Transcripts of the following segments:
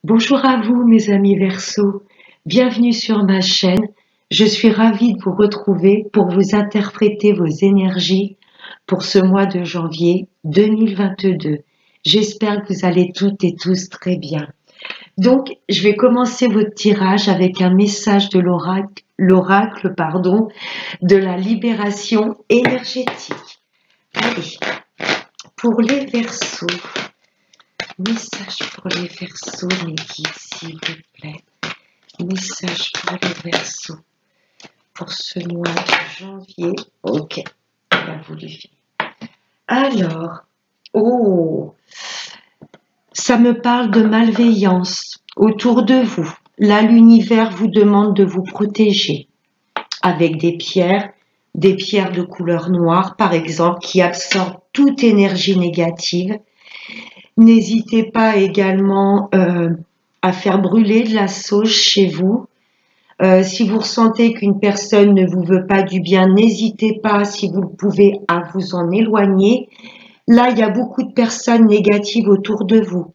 Bonjour à vous mes amis Verseaux, bienvenue sur ma chaîne. Je suis ravie de vous retrouver pour vous interpréter vos énergies pour ce mois de janvier 2022. J'espère que vous allez toutes et tous très bien. Donc, je vais commencer votre tirage avec un message de l'oracle, de la libération énergétique. Allez, pour les Verseaux. Message pour les Verseaux, mes guides, s'il vous plaît. Message pour les Verseaux. Pour ce mois de janvier. Ok, on va vous les faire. Alors, ça me parle de malveillance autour de vous. Là, l'univers vous demande de vous protéger avec des pierres de couleur noire, par exemple, qui absorbent toute énergie négative. N'hésitez pas également à faire brûler de la sauge chez vous. Si vous ressentez qu'une personne ne vous veut pas du bien, n'hésitez pas, si vous le pouvez, à vous en éloigner. Là, il y a beaucoup de personnes négatives autour de vous.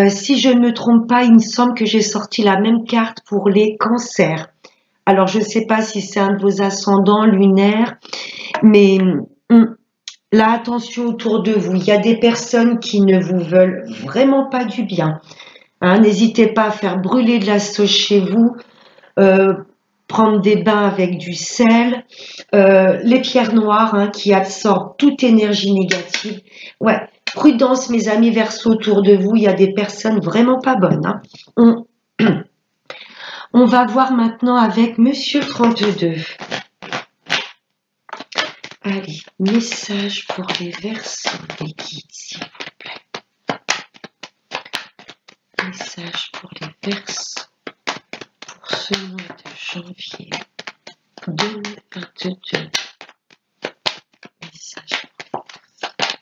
Si je ne me trompe pas, il me semble que j'ai sorti la même carte pour les cancers. Alors, je ne sais pas si c'est un de vos ascendants lunaires, mais là, attention autour de vous. Il y a des personnes qui ne vous veulent vraiment pas du bien. N'hésitez pas à faire brûler de la sauge chez vous, prendre des bains avec du sel, les pierres noires qui absorbent toute énergie négative. Ouais, prudence mes amis Verseaux autour de vous. Il y a des personnes vraiment pas bonnes. On va voir maintenant avec Monsieur 32. Allez, message pour les Verseaux, les guides, s'il vous plaît. Message pour les Verseaux pour ce mois de janvier 2022. Message pour les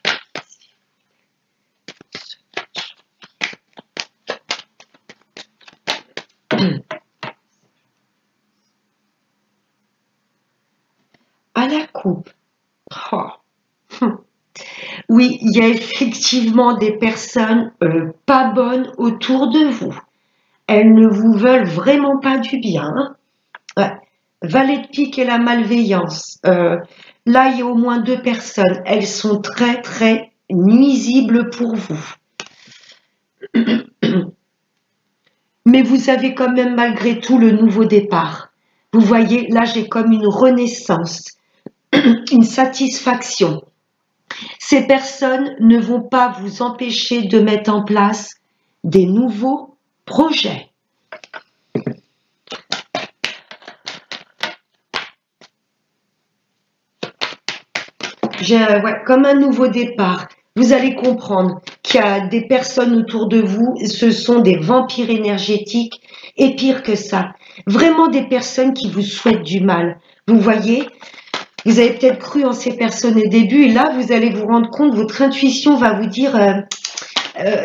Verseaux. À la coupe. Oui, il y a effectivement des personnes pas bonnes autour de vous. Elles ne vous veulent vraiment pas du bien. Ouais. Valet de pique et la malveillance. Là, il y a au moins deux personnes. Elles sont très, très nuisibles pour vous. Mais vous avez quand même malgré tout le nouveau départ. Vous voyez, là, j'ai comme une renaissance, une satisfaction. Ces personnes ne vont pas vous empêcher de mettre en place des nouveaux projets. Comme un nouveau départ. Vous allez comprendre qu'il y a des personnes autour de vous, ce sont des vampires énergétiques et pire que ça, vraiment des personnes qui vous souhaitent du mal. Vous voyez, vous avez peut-être cru en ces personnes au début et là, vous allez vous rendre compte, votre intuition va vous dire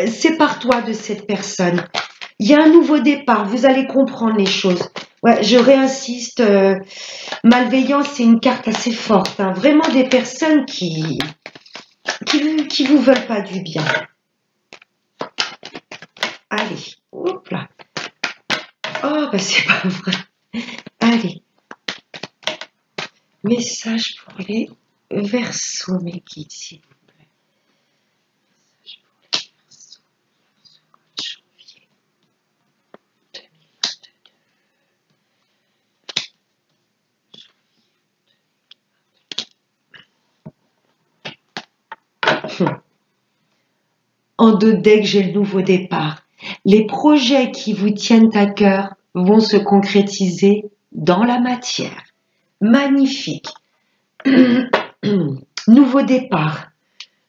sépare-toi de cette personne. Il y a un nouveau départ, vous allez comprendre les choses. Ouais, je réinsiste, malveillance, c'est une carte assez forte. Vraiment des personnes qui vous veulent pas du bien. Allez, hop là. Oh, bah c'est pas vrai. Allez. Message pour les Verseaux, mes guides, s'il vous plaît. Message pour les Verseaux. Janvier 2022. En dos de deck, j'ai le nouveau départ. Les projets qui vous tiennent à cœur vont se concrétiser dans la matière. Magnifique. Nouveau départ.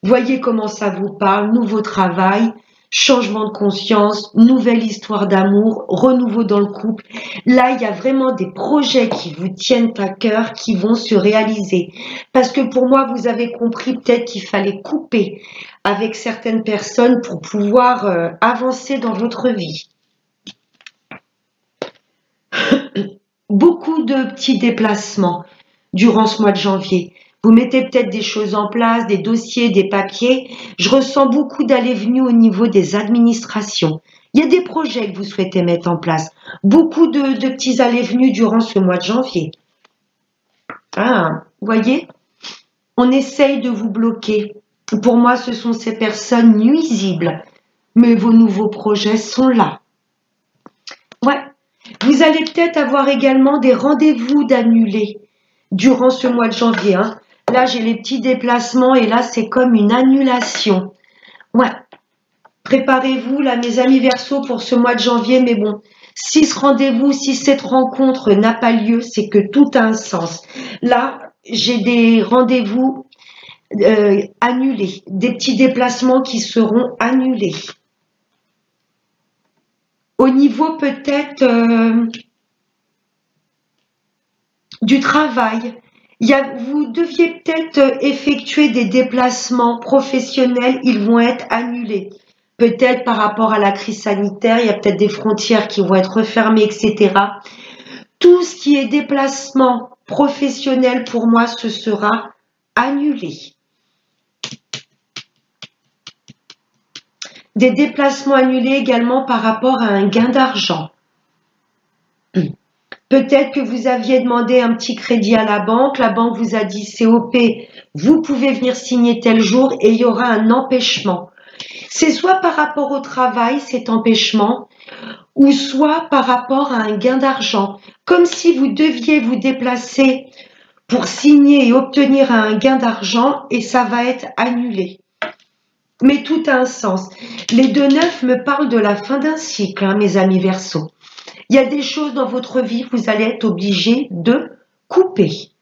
Voyez comment ça vous parle. Nouveau travail, changement de conscience, nouvelle histoire d'amour, renouveau dans le couple. Là, il y a vraiment des projets qui vous tiennent à cœur qui vont se réaliser. Parce que pour moi, vous avez compris peut-être qu'il fallait couper avec certaines personnes pour pouvoir avancer dans votre vie. Beaucoup de petits déplacements durant ce mois de janvier. Vous mettez peut-être des choses en place, des dossiers, des papiers. Je ressens beaucoup d'allées-venues au niveau des administrations. Il y a des projets que vous souhaitez mettre en place. Beaucoup de petits allées-venues durant ce mois de janvier. Ah, vous voyez, on essaye de vous bloquer. Pour moi, ce sont ces personnes nuisibles. Mais vos nouveaux projets sont là. Ouais. Vous allez peut-être avoir également des rendez-vous d'annulés durant ce mois de janvier. Hein. Là, j'ai les petits déplacements et là, c'est comme une annulation. Ouais. Préparez-vous, là, mes amis Verseaux, pour ce mois de janvier. Mais bon, si ce rendez-vous, si cette rencontre n'a pas lieu, c'est que tout a un sens. Là, j'ai des rendez-vous annulés, des petits déplacements qui seront annulés. Au niveau peut-être du travail, vous deviez peut-être effectuer des déplacements professionnels, ils vont être annulés. Peut-être par rapport à la crise sanitaire, il y a peut-être des frontières qui vont être refermées, etc. Tout ce qui est déplacement professionnel, pour moi, ce sera annulé. Des déplacements annulés également par rapport à un gain d'argent. Peut-être que vous aviez demandé un petit crédit à la banque vous a dit COP, vous pouvez venir signer tel jour et il y aura un empêchement. C'est soit par rapport au travail, cet empêchement, ou soit par rapport à un gain d'argent. Comme si vous deviez vous déplacer pour signer et obtenir un gain d'argent et ça va être annulé. Mais tout a un sens. Les 2-9 me parlent de la fin d'un cycle, hein, mes amis Verseaux. Il y a des choses dans votre vie, vous allez être obligé de couper.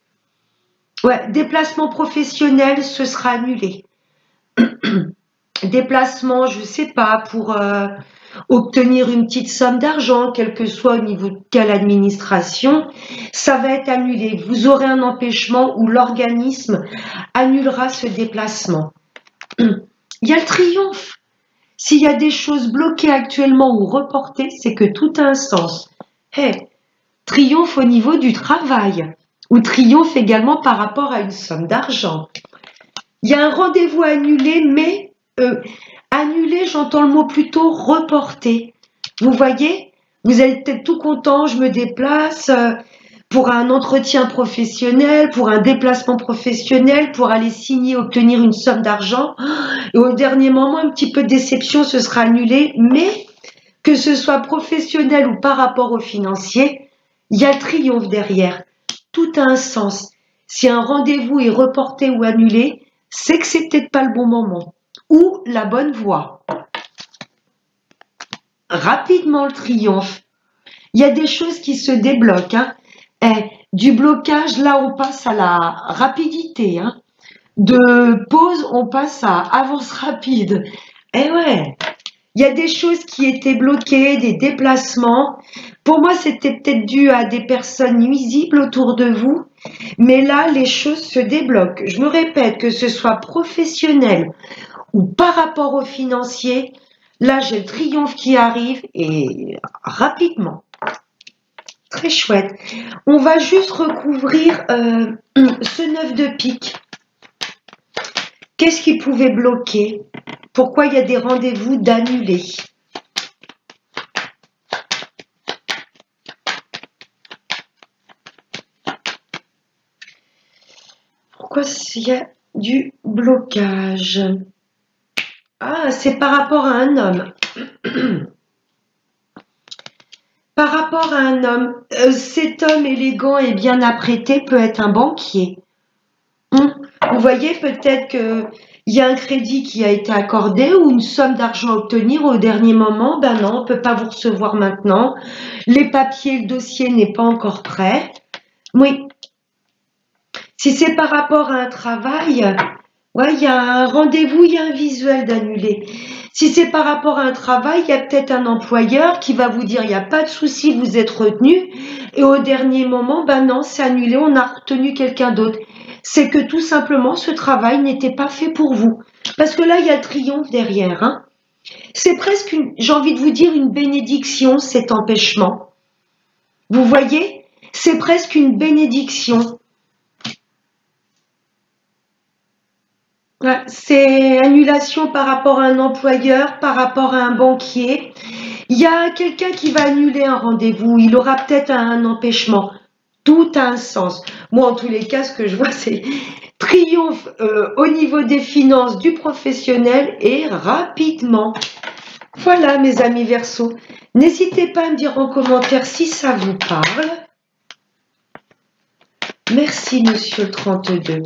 Ouais, déplacement professionnel, ce sera annulé. Déplacement, je ne sais pas, pour obtenir une petite somme d'argent, quel que soit au niveau de quelle administration, ça va être annulé. Vous aurez un empêchement où l'organisme annulera ce déplacement. Il y a le triomphe. S'il y a des choses bloquées actuellement ou reportées, c'est que tout a un sens. Hey, triomphe au niveau du travail, ou triomphe également par rapport à une somme d'argent. Il y a un rendez-vous annulé, mais annulé, j'entends le mot plutôt reporté. Vous voyez, vous êtes peut-être tout content, je me déplace pour un entretien professionnel, pour un déplacement professionnel, pour aller signer, obtenir une somme d'argent. Et au dernier moment, un petit peu de déception, ce sera annulé, mais que ce soit professionnel ou par rapport au financier, il y a le triomphe derrière. Tout a un sens. Si un rendez-vous est reporté ou annulé, c'est que c'est peut-être pas le bon moment ou la bonne voie. Rapidement le triomphe. Il y a des choses qui se débloquent. Hein. Du blocage, là on passe à la rapidité. Hein. De pause, on passe à avance rapide. Ouais, il y a des choses qui étaient bloquées, des déplacements. Pour moi, c'était peut-être dû à des personnes nuisibles autour de vous. Mais là, les choses se débloquent. Je me répète, que ce soit professionnel ou par rapport au financier, là, j'ai le triomphe qui arrive et rapidement. Très chouette. On va juste recouvrir ce 9 de pique. Qu'est-ce qui pouvait bloquer? Pourquoi il y a des rendez-vous d'annulés? Pourquoi il y a du blocage? Ah, c'est par rapport à un homme. Par rapport à un homme, cet homme élégant et bien apprêté peut être un banquier. Vous voyez peut-être qu'il y a un crédit qui a été accordé ou une somme d'argent à obtenir au dernier moment. Ben non, on ne peut pas vous recevoir maintenant. Les papiers, le dossier n'est pas encore prêt. Oui. Si c'est par rapport à un travail, ouais, il y a un rendez-vous, il y a un visuel d'annulé. Si c'est par rapport à un travail, il y a peut-être un employeur qui va vous dire il n'y a pas de souci, vous êtes retenu. Et au dernier moment, ben non, c'est annulé, on a retenu quelqu'un d'autre. C'est que tout simplement, ce travail n'était pas fait pour vous. Parce que là, il y a le triomphe derrière. Hein. C'est presque, j'ai envie de vous dire, une bénédiction, cet empêchement. Vous voyez, c'est presque une bénédiction. c'est annulation par rapport à un employeur, par rapport à un banquier. Il y a quelqu'un qui va annuler un rendez-vous, il aura peut-être un empêchement. Tout a un sens. Moi, en tous les cas, ce que je vois, c'est triomphe au niveau des finances du professionnel et rapidement. Voilà, mes amis Verseau. N'hésitez pas à me dire en commentaire si ça vous parle. Merci, monsieur le 32.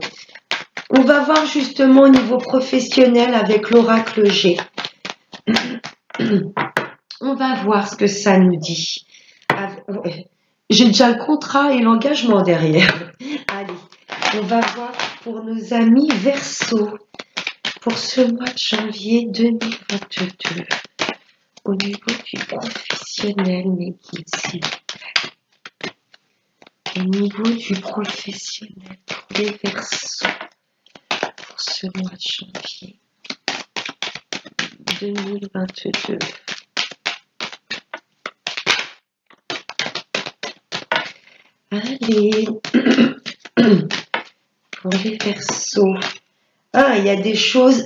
On va voir justement au niveau professionnel avec l'oracle G. On va voir ce que ça nous dit. J'ai déjà le contrat et l'engagement derrière. Allez, on va voir pour nos amis Verseau pour ce mois de janvier 2022. Au niveau du professionnel, mes guides, s'il vous plaît. Au niveau du professionnel pour les Verseaux pour ce mois de janvier 2022. Allez, pour les Verseaux. Ah, il y a des choses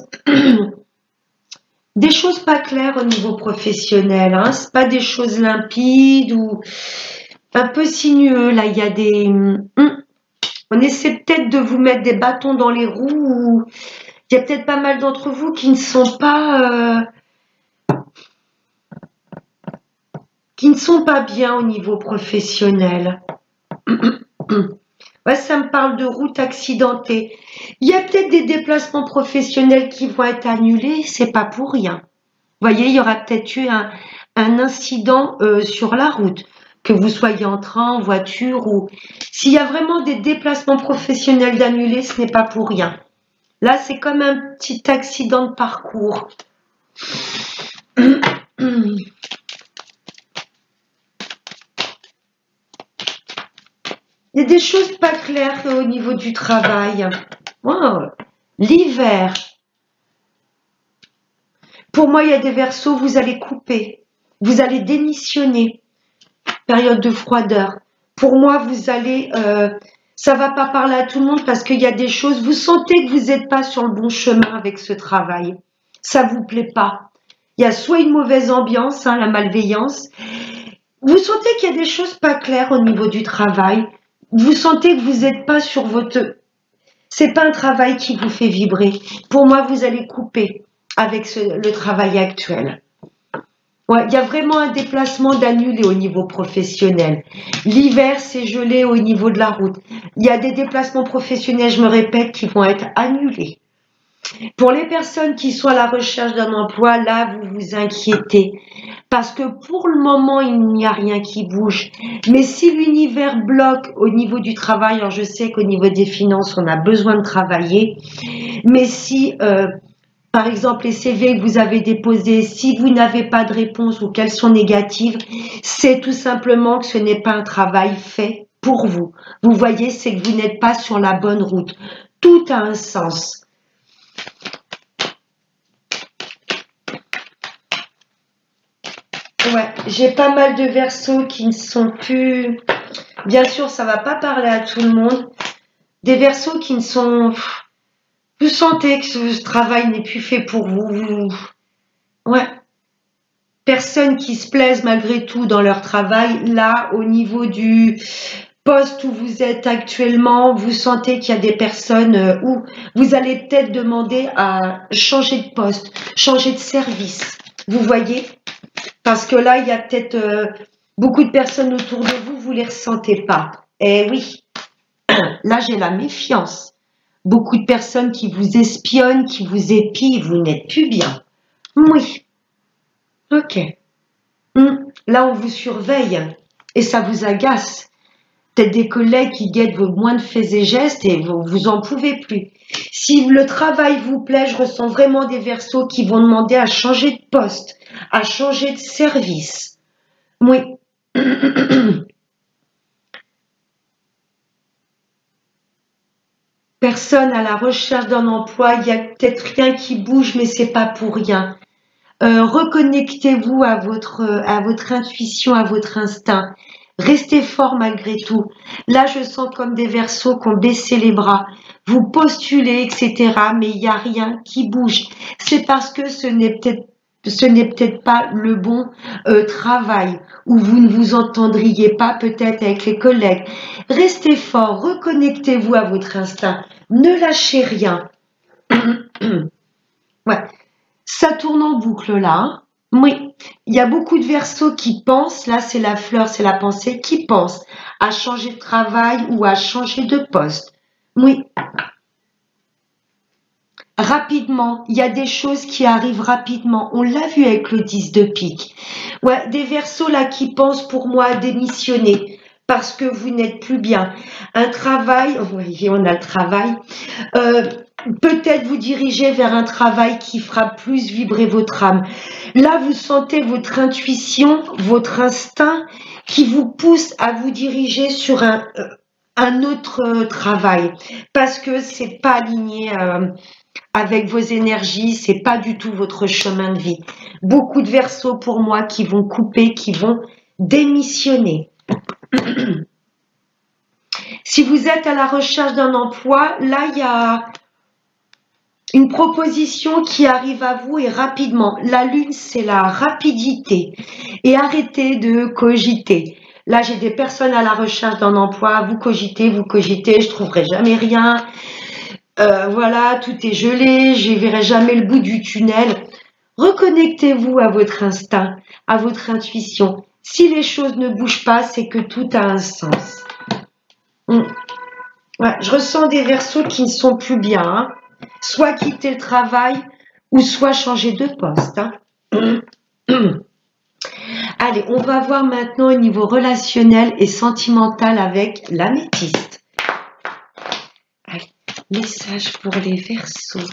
pas claires au niveau professionnel. Hein. C'est pas des choses limpides ou un peu sinueux. Là, il y a des... On essaie peut-être de vous mettre des bâtons dans les roues. Ou... Il y a peut-être pas mal d'entre vous qui ne sont pas... bien au niveau professionnel. Ouais, ça me parle de route accidentée. Il y a peut-être des déplacements professionnels qui vont être annulés, c'est pas pour rien. Vous voyez, il y aura peut-être eu un incident sur la route, que vous soyez en train, en voiture ou... S'il y a vraiment des déplacements professionnels d'annulés, ce n'est pas pour rien. Là, c'est comme un petit accident de parcours. Il y a des choses pas claires au niveau du travail. Oh, l'hiver. Pour moi, il y a des Verseaux, vous allez couper. Vous allez démissionner. Période de froideur. Pour moi, vous allez... ça va pas parler à tout le monde parce qu'il y a des choses... Vous sentez que vous n'êtes pas sur le bon chemin avec ce travail. Ça vous plaît pas. Il y a soit une mauvaise ambiance, hein, la malveillance. Vous sentez qu'il y a des choses pas claires au niveau du travail. Vous sentez que vous n'êtes pas sur votre... C'est pas un travail qui vous fait vibrer. Pour moi, vous allez couper avec le travail actuel. Ouais, il y a vraiment un déplacement d'annulé au niveau professionnel. L'hiver, c'est gelé au niveau de la route. Il y a des déplacements professionnels, je me répète, qui vont être annulés. Pour les personnes qui sont à la recherche d'un emploi, là, vous vous inquiétez. Parce que pour le moment, il n'y a rien qui bouge. Mais si l'univers bloque au niveau du travail, alors je sais qu'au niveau des finances, on a besoin de travailler. Mais si, par exemple, les CV que vous avez déposés, si vous n'avez pas de réponse ou qu'elles sont négatives, c'est tout simplement que ce n'est pas un travail fait pour vous. Vous voyez, c'est que vous n'êtes pas sur la bonne route. Tout a un sens. Ouais, j'ai pas mal de Verseaux qui ne sont plus... Bien sûr, ça va pas parler à tout le monde. Des Verseaux qui ne sont... Vous sentez que ce travail n'est plus fait pour vous. Ouais. Personnes qui se plaisent malgré tout dans leur travail. Là, au niveau du poste où vous êtes actuellement, vous sentez qu'il y a des personnes où vous allez peut-être demander à changer de poste, changer de service. Vous voyez ? Parce que là, il y a peut-être beaucoup de personnes autour de vous, vous ne les ressentez pas. Eh oui, là, j'ai la méfiance. Beaucoup de personnes qui vous espionnent, qui vous épient, vous n'êtes plus bien. Oui. Ok. Là, on vous surveille et ça vous agace. Peut-être des collègues qui guettent vos moindres faits et gestes et vous en pouvez plus. Si le travail vous plaît, je ressens vraiment des Verseaux qui vont demander à changer de poste, à changer de service. Oui. Personne à la recherche d'un emploi, il y a peut-être rien qui bouge, mais c'est pas pour rien. Reconnectez-vous à votre intuition, à votre instinct. Restez fort malgré tout. Là, je sens comme des Verseaux qui ont baissé les bras. Vous postulez, etc. Mais il n'y a rien qui bouge. C'est parce que ce n'est peut-être pas le bon travail, ou vous ne vous entendriez pas peut-être avec les collègues. Restez fort, reconnectez-vous à votre instinct. Ne lâchez rien. Ouais. Ça tourne en boucle là. Hein. Oui, il y a beaucoup de Verseaux qui pensent, là c'est la fleur, c'est la pensée, qui pensent à changer de travail ou à changer de poste. Oui. Rapidement, il y a des choses qui arrivent rapidement. On l'a vu avec le 10 de pique. Ouais, des Verseaux là qui pensent pour moi à démissionner parce que vous n'êtes plus bien. Un travail, oui, on a le travail. Peut-être vous diriger vers un travail qui fera plus vibrer votre âme. Là, vous sentez votre intuition, votre instinct qui vous pousse à vous diriger sur un autre travail parce que c'est pas aligné avec vos énergies, c'est pas du tout votre chemin de vie. Beaucoup de Verseaux pour moi qui vont couper, qui vont démissionner. Si vous êtes à la recherche d'un emploi, là, il y a une proposition qui arrive à vous et rapidement. La lune, c'est la rapidité. Et arrêtez de cogiter. Là, j'ai des personnes à la recherche d'un emploi. Vous cogitez, je trouverai jamais rien. Voilà, tout est gelé, je verrai jamais le bout du tunnel. Reconnectez-vous à votre instinct, à votre intuition. Si les choses ne bougent pas, c'est que tout a un sens. Ouais, je ressens des Verseaux qui ne sont plus bien. Hein. Soit quitter le travail ou soit changer de poste. Hein. Allez, on va voir maintenant au niveau relationnel et sentimental avec l'améthyste. Allez, message pour les Verseaux.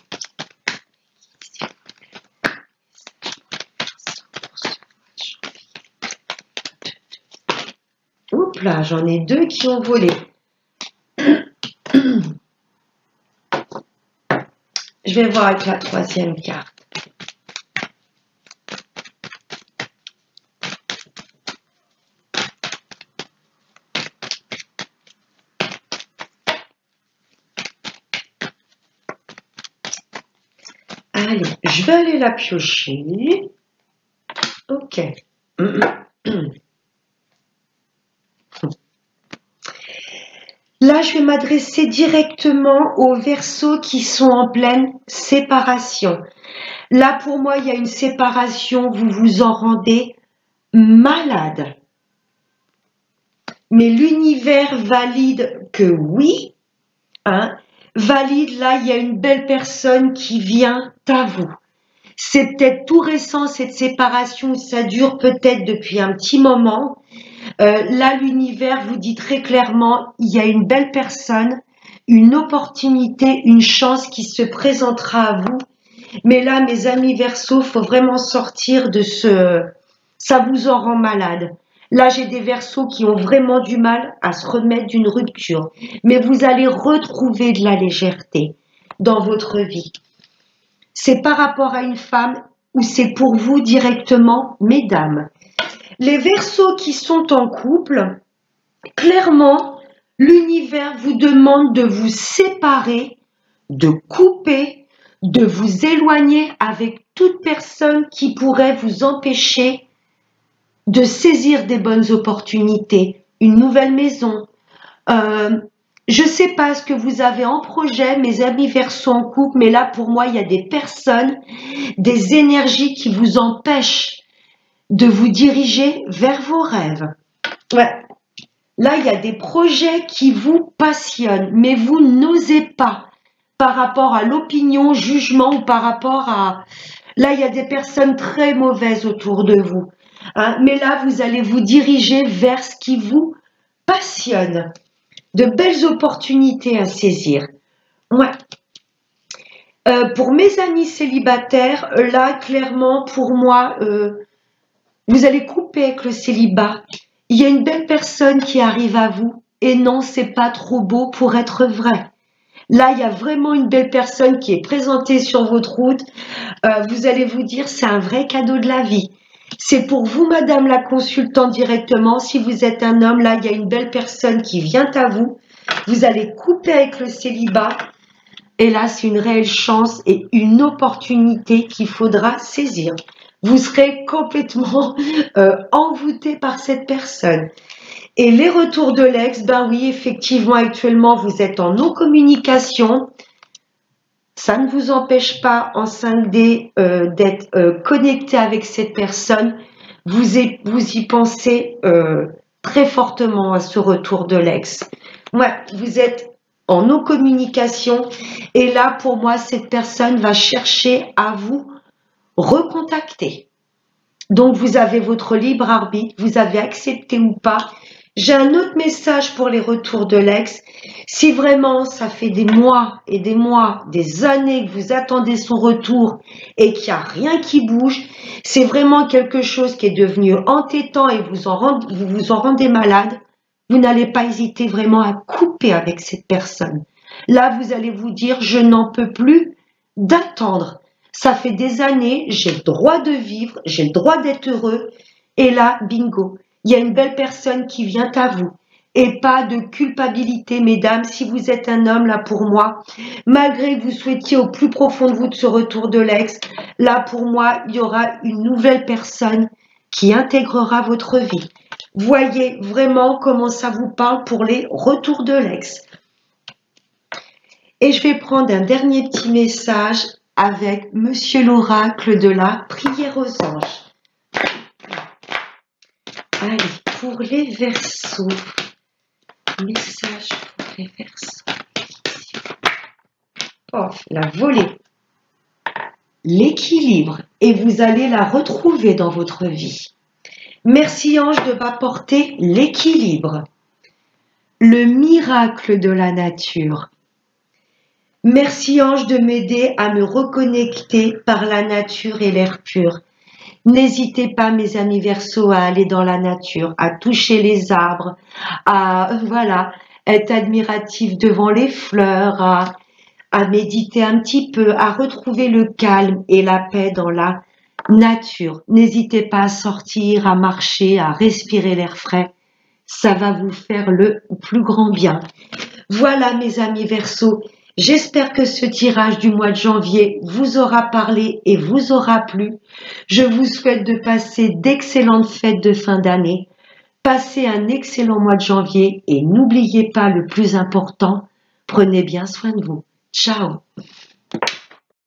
Oups là, j'en ai deux qui ont volé. Je vais voir avec la troisième carte. Allez, je vais aller la piocher. Ok. Là, je vais m'adresser directement aux Verseaux qui sont en pleine séparation. Là, pour moi, il y a une séparation, vous vous en rendez malade. Mais l'univers valide que oui, hein, valide, là, il y a une belle personne qui vient à vous. C'est peut-être tout récent, cette séparation, ça dure peut-être depuis un petit moment. Là, l'univers vous dit très clairement, il y a une belle personne, une opportunité, une chance qui se présentera à vous. Mais là, mes amis Verseaux, faut vraiment sortir de ce... Ça vous en rend malade. Là, j'ai des Verseaux qui ont vraiment du mal à se remettre d'une rupture. Mais vous allez retrouver de la légèreté dans votre vie. C'est par rapport à une femme ou c'est pour vous directement, mesdames. Les Verseaux qui sont en couple, clairement, l'univers vous demande de vous séparer, de couper, de vous éloigner avec toute personne qui pourrait vous empêcher de saisir des bonnes opportunités, une nouvelle maison. Je ne sais pas ce que vous avez en projet, mes amis Verseaux en couple, mais là, pour moi, il y a des personnes, des énergies qui vous empêchent de vous diriger vers vos rêves. Ouais. Là, il y a des projets qui vous passionnent, mais vous n'osez pas par rapport à l'opinion, jugement ou par rapport à... Là, il y a des personnes très mauvaises autour de vous. Hein, mais là, vous allez vous diriger vers ce qui vous passionne. De belles opportunités à saisir. Ouais. Pour mes amis célibataires, là, clairement, pour moi, vous allez couper avec le célibat. Il y a une belle personne qui arrive à vous. Et non, c'est pas trop beau pour être vrai. Là, il y a vraiment une belle personne qui est présentée sur votre route. Vous allez vous dire, c'est un vrai cadeau de la vie. C'est pour vous, madame la consultante, directement. Si vous êtes un homme, là, il y a une belle personne qui vient à vous. Vous allez couper avec le célibat. Et là, c'est une réelle chance et une opportunité qu'il faudra saisir. Vous serez complètement envoûté par cette personne. Et les retours de l'ex, ben oui, effectivement, actuellement, vous êtes en non-communication. Ça ne vous empêche pas en 5D d'être connecté avec cette personne. Vous y pensez très fortement à ce retour de l'ex. Ouais, vous êtes en non-communication et là, pour moi, cette personne va chercher à vous recontacter. Donc, vous avez votre libre arbitre, vous avez accepté ou pas. J'ai un autre message pour les retours de l'ex. Si vraiment ça fait des mois et des mois, des années que vous attendez son retour et qu'il n'y a rien qui bouge, c'est vraiment quelque chose qui est devenu entêtant et vous vous en rendez malade, vous n'allez pas hésiter vraiment à couper avec cette personne. Là, vous allez vous dire, je n'en peux plus d'attendre. Ça fait des années, j'ai le droit de vivre, j'ai le droit d'être heureux. Et là, bingo, il y a une belle personne qui vient à vous. Et pas de culpabilité, mesdames, si vous êtes un homme, là pour moi, malgré que vous souhaitiez au plus profond de vous de ce retour de l'ex, là pour moi, il y aura une nouvelle personne qui intégrera votre vie. Voyez vraiment comment ça vous parle pour les retours de l'ex. Et je vais prendre un dernier petit message avec Monsieur l'oracle de la prière aux anges. Allez, pour les Verseaux, message pour les Verseaux. Oh, la volée. L'équilibre, et vous allez la retrouver dans votre vie. Merci ange de m'apporter l'équilibre. Le miracle de la nature. Merci ange de m'aider à me reconnecter par la nature et l'air pur. N'hésitez pas, mes amis Verseaux, à aller dans la nature, à toucher les arbres, à être admiratif devant les fleurs, à méditer un petit peu, à retrouver le calme et la paix dans la nature. N'hésitez pas à sortir, à marcher, à respirer l'air frais. Ça va vous faire le plus grand bien. Voilà, mes amis Verseaux. J'espère que ce tirage du mois de janvier vous aura parlé et vous aura plu. Je vous souhaite de passer d'excellentes fêtes de fin d'année. Passez un excellent mois de janvier et n'oubliez pas le plus important, prenez bien soin de vous. Ciao!